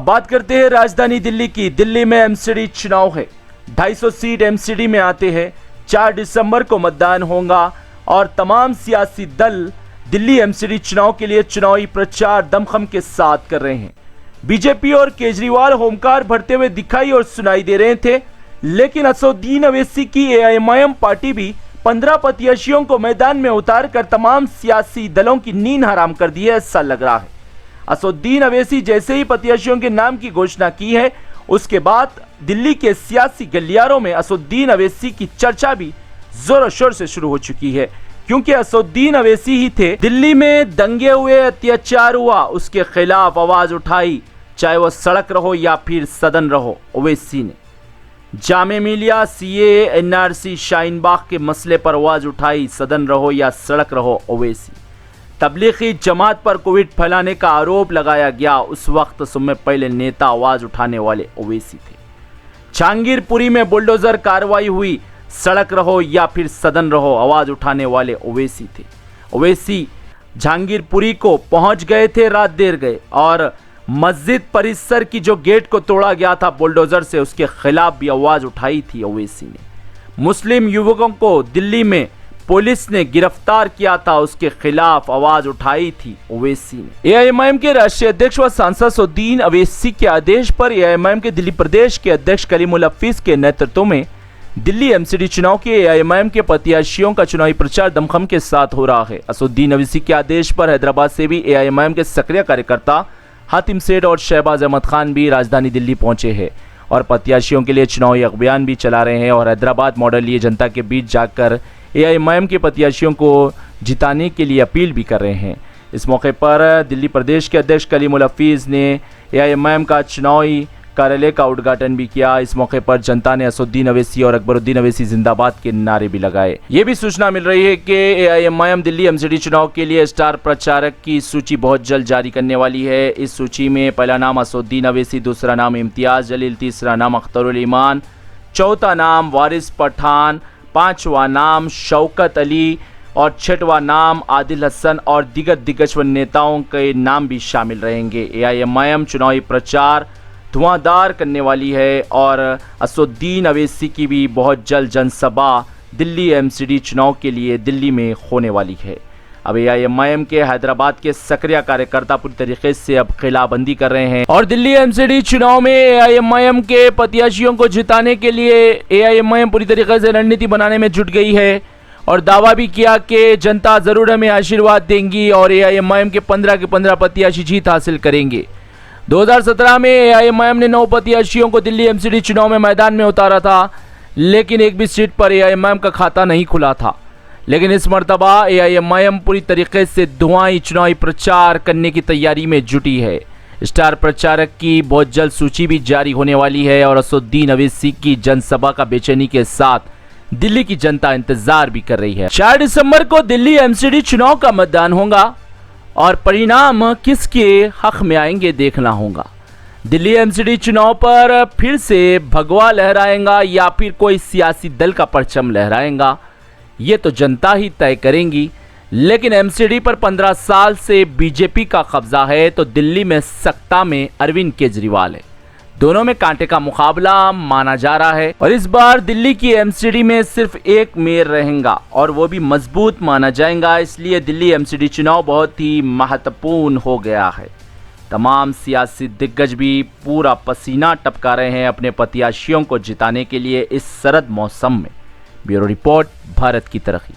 अब बात करते हैं राजधानी दिल्ली की। दिल्ली में एमसीडी चुनाव है। 250 सीट एमसीडी में आते हैं। 4 दिसंबर को मतदान होगा और तमाम सियासी दल दिल्ली एमसीडी चुनाव के लिए चुनावी प्रचार दमखम के साथ कर रहे हैं। बीजेपी और केजरीवाल होमकार भरते हुए दिखाई और सुनाई दे रहे थे, लेकिन असदुद्दीन ओवैसी की एआईएमआईएम पार्टी भी 15 प्रत्याशियों को मैदान में उतार कर तमाम सियासी दलों की नींद हराम कर दी है, ऐसा लग रहा है। असदुद्दीन ओवैसी जैसे ही प्रत्याशियों के नाम की घोषणा की है, उसके बाद दिल्ली के सियासी गलियारों में असदुद्दीन ओवैसी की चर्चा भी जोर शोर से शुरू हो चुकी है, क्योंकि असदुद्दीन ओवैसी ही थे दिल्ली में दंगे हुए, अत्याचार हुआ, उसके खिलाफ आवाज उठाई, चाहे वो सड़क रहो या फिर सदन रहो। ओवैसी ने जामे मिलिया, सीए, एनआरसी, शाहीन बाग के मसले पर आवाज उठाई, सदन रहो या सड़क रहो। ओवैसी तबलीगी जमात पर कोविड फैलाने का आरोप लगाया गया, उस वक्त सबसे पहले नेता आवाज उठाने वाले ओवैसी थे। जहांगीरपुरी में बुलडोजर कार्रवाई हुई, सड़क रहो या फिर सदन रहो, आवाज उठाने वाले ओवैसी थे। ओवैसी जहांगीरपुरी को पहुंच गए थे, रात देर गए, और मस्जिद परिसर की जो गेट को तोड़ा गया था बुलडोजर से, उसके खिलाफ भी आवाज उठाई थी ओवैसी ने। मुस्लिम युवकों को दिल्ली में पुलिस ने गिरफ्तार किया था, उसके खिलाफ आवाज उठाई थी ओवैसी ने। एआईएमआईएम के राष्ट्रीय अध्यक्ष व सांसद असदुद्दीन ओवैसी के आदेश पर एआईएमआईएम के दिल्ली प्रदेश के अध्यक्ष कलीमुल हफीज के नेतृत्व में दिल्ली एमसीडी चुनाव के एआईएमआईएम के प्रत्याशियों का चुनावी प्रचार दमखम के साथ हो रहा है। असदुद्दीन ओवैसी के आदेश पर हैदराबाद से भी एआईएमआईएम के सक्रिय कार्यकर्ता हातिम सेठ और शहबाज अहमद खान भी राजधानी दिल्ली पहुंचे हैं और प्रत्याशियों के लिए चुनावी अभियान भी चला रहे हैं और हैदराबाद मॉडल लिए जनता के बीच जाकर एआईएमआईएम के प्रत्याशियों को जिताने के लिए अपील भी कर रहे हैं। इस मौके पर दिल्ली प्रदेश के अध्यक्ष कलीमुल हफीज ने एआईएमआईएम का चुनावी कार्यालय का उद्घाटन भी किया। इस मौके पर जनता ने असदुद्दीन ओवैसी और अकबरुद्दीन ओवैसी जिंदाबाद के नारे भी लगाए। ये भी सूचना मिल रही है कि एआईएमआईएम दिल्ली एमसीडी चुनाव के लिए स्टार प्रचारक की सूची बहुत जल्द जारी करने वाली है। इस सूची में पहला नाम असदुद्दीन ओवैसी, दूसरा नाम इम्तियाज जलील, तीसरा नाम अख्तरुल ईमान, चौथा नाम वारिस पठान, पांचवा नाम शौकत अली और छठवां नाम आदिल हसन और दीगर दिग्गज नेताओं के नाम भी शामिल रहेंगे। एआईएमआईएम चुनावी प्रचार धुआंधार करने वाली है और असदुद्दीन ओवैसी की भी बहुत जल्द जनसभा दिल्ली एमसीडी चुनाव के लिए दिल्ली में होने वाली है। अब एआईएमआईएम के हैदराबाद के सक्रिय कार्यकर्ता पूरी तरीके से अब खिलाबंदी कर रहे हैं और दिल्ली एमसीडी चुनाव में एआईएमआईएम के प्रत्याशियों को जिताने के लिए एआईएमआईएम पूरी तरीके से रणनीति बनाने में जुट गई है और दावा भी किया कि जनता जरूर हमें आशीर्वाद देंगी और एआईएमआईएम के 15 के 15 प्रत्याशी जीत हासिल करेंगे। 2017 में एआईएमआईएम ने 9 प्रत्याशियों को दिल्ली एमसीडी चुनाव में मैदान में उतारा था, लेकिन एक भी सीट पर एआईएमआईएम का खाता नहीं खुला था। लेकिन इस मर्तबा एआईएमआईएम पूरी तरीके से धुआंधार चुनावी प्रचार करने की तैयारी में जुटी है। स्टार प्रचारक की बहुत जल्द सूची भी जारी होने वाली है और असदुद्दीन ओवैसी की जनसभा का बेचैनी के साथ दिल्ली की जनता इंतजार भी कर रही है। 4 दिसंबर को दिल्ली एमसीडी चुनाव का मतदान होगा और परिणाम किसके हक में आएंगे देखना होगा। दिल्ली एमसीडी चुनाव पर फिर से भगवा लहराएगा या फिर कोई सियासी दल का परचम लहराएगा, ये तो जनता ही तय करेंगी। लेकिन एमसीडी पर 15 साल से बीजेपी का कब्जा है तो दिल्ली में सत्ता में अरविंद केजरीवाल है। दोनों में कांटे का मुकाबला माना जा रहा है और इस बार दिल्ली की एमसीडी में सिर्फ एक मेयर रहेगा और वो भी मजबूत माना जाएगा। इसलिए दिल्ली एमसीडी चुनाव बहुत ही महत्वपूर्ण हो गया है। तमाम सियासी दिग्गज भी पूरा पसीना टपका रहे हैं अपने प्रत्याशियों को जिताने के लिए इस सर्द मौसम में। ब्यूरो रिपोर्ट, भारत की तरक्की।